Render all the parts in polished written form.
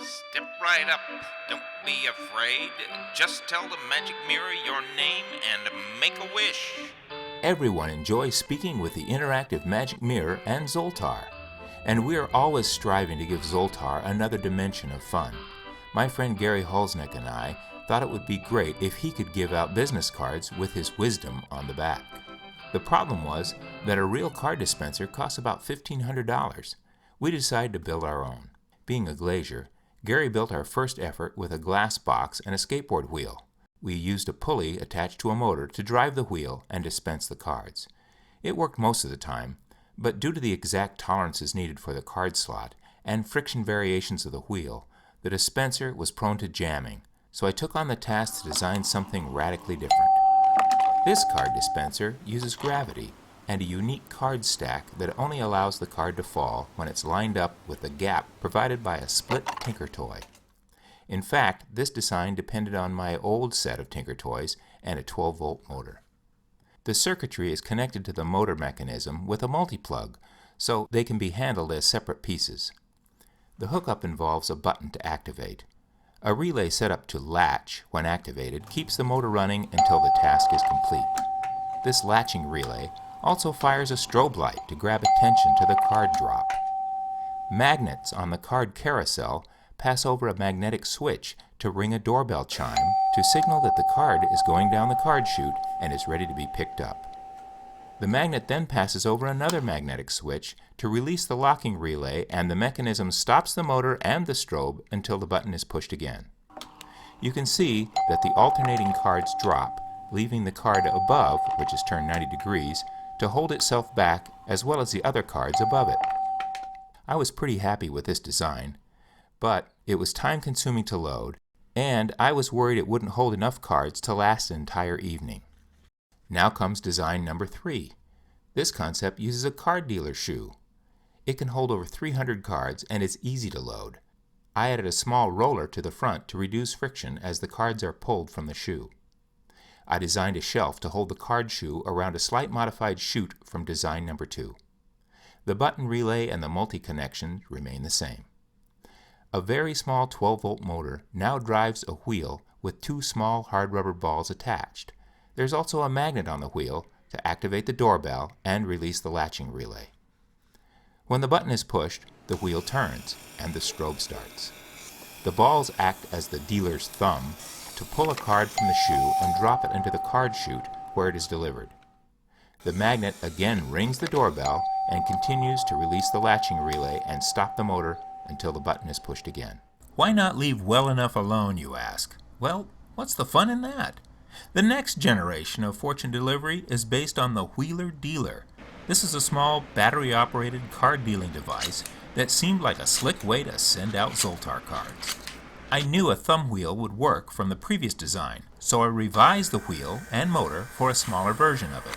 Step right up. Don't be afraid. Just tell the magic mirror your name and make a wish. Everyone enjoys speaking with the interactive magic mirror and Zoltar, and we are always striving to give Zoltar another dimension of fun. My friend Gary Hulsnick and I thought it would be great if he could give out business cards with his wisdom on the back. The problem was that a real card dispenser costs about $1,500. We decided to build our own. Being a glazier, Gary built our first effort with a glass box and a skateboard wheel. We used a pulley attached to a motor to drive the wheel and dispense the cards. It worked most of the time, but due to the exact tolerances needed for the card slot and friction variations of the wheel, the dispenser was prone to jamming, so I took on the task to design something radically different. This card dispenser uses gravity and a unique card stack that only allows the card to fall when it's lined up with the gap provided by a split Tinker Toy. In fact, this design depended on my old set of Tinker Toys and a 12-volt motor. The circuitry is connected to the motor mechanism with a multi-plug, so they can be handled as separate pieces. The hookup involves a button to activate. A relay set up to latch when activated keeps the motor running until the task is complete. This latching relay also fires a strobe light to grab attention to the card drop. Magnets on the card carousel pass over a magnetic switch to ring a doorbell chime to signal that the card is going down the card chute and is ready to be picked up. The magnet then passes over another magnetic switch to release the locking relay, and the mechanism stops the motor and the strobe until the button is pushed again. You can see that the alternating cards drop, leaving the card above, which is turned 90 degrees, to hold itself back as well as the other cards above it. I was pretty happy with this design, but it was time-consuming to load, and I was worried it wouldn't hold enough cards to last an entire evening. Now comes design number 3. This concept uses a card dealer shoe. It can hold over 300 cards and is easy to load. I added a small roller to the front to reduce friction as the cards are pulled from the shoe. I designed a shelf to hold the card shoe around a slight modified chute from design number 2. The button relay and the multi-connection remain the same. A very small 12-volt motor now drives a wheel with 2 small hard rubber balls attached. There's also a magnet on the wheel to activate the doorbell and release the latching relay. When the button is pushed, the wheel turns and the strobe starts. The balls act as the dealer's thumb to pull a card from the shoe and drop it into the card chute where it is delivered. The magnet again rings the doorbell and continues to release the latching relay and stop the motor until the button is pushed again. Why not leave well enough alone, you ask? Well, what's the fun in that? The next generation of fortune delivery is based on the Wheeler Dealer. This is a small battery-operated card dealing device that seemed like a slick way to send out Zoltar cards. I knew a thumb wheel would work from the previous design, so I revised the wheel and motor for a smaller version of it.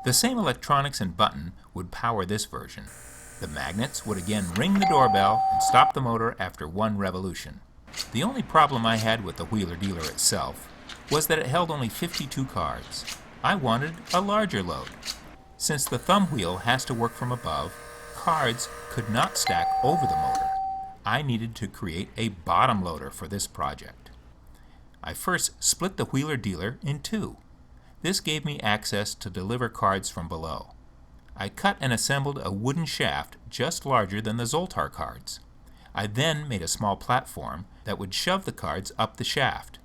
The same electronics and button would power this version. The magnets would again ring the doorbell and stop the motor after 1 revolution. The only problem I had with the Wheeler Dealer itself was that it held only 52 cards. I wanted a larger load. Since the thumb wheel has to work from above, cards could not stack over the motor. I needed to create a bottom loader for this project. I first split the Wheeler Dealer in 2. This gave me access to deliver cards from below. I cut and assembled a wooden shaft just larger than the Zoltar cards. I then made a small platform that would shove the cards up the shaft.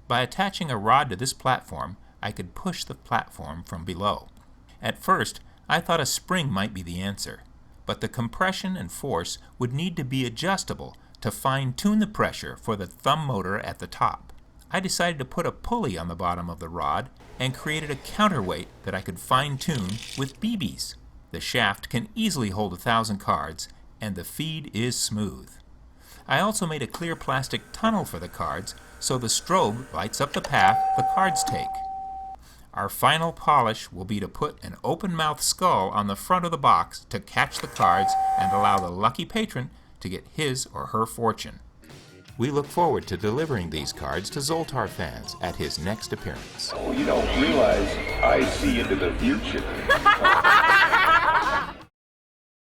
By attaching a rod to this platform, I could push the platform from below. At first, I thought a spring might be the answer, but the compression and force would need to be adjustable to fine-tune the pressure for the thumb motor at the top. I decided to put a pulley on the bottom of the rod and created a counterweight that I could fine-tune with BBs. The shaft can easily hold 1,000 cards, and the feed is smooth. I also made a clear plastic tunnel for the cards so the strobe lights up the path the cards take. Our final polish will be to put an open-mouth skull on the front of the box to catch the cards and allow the lucky patron to get his or her fortune. We look forward to delivering these cards to Zoltar fans at his next appearance. Oh, you don't realize I see into the future.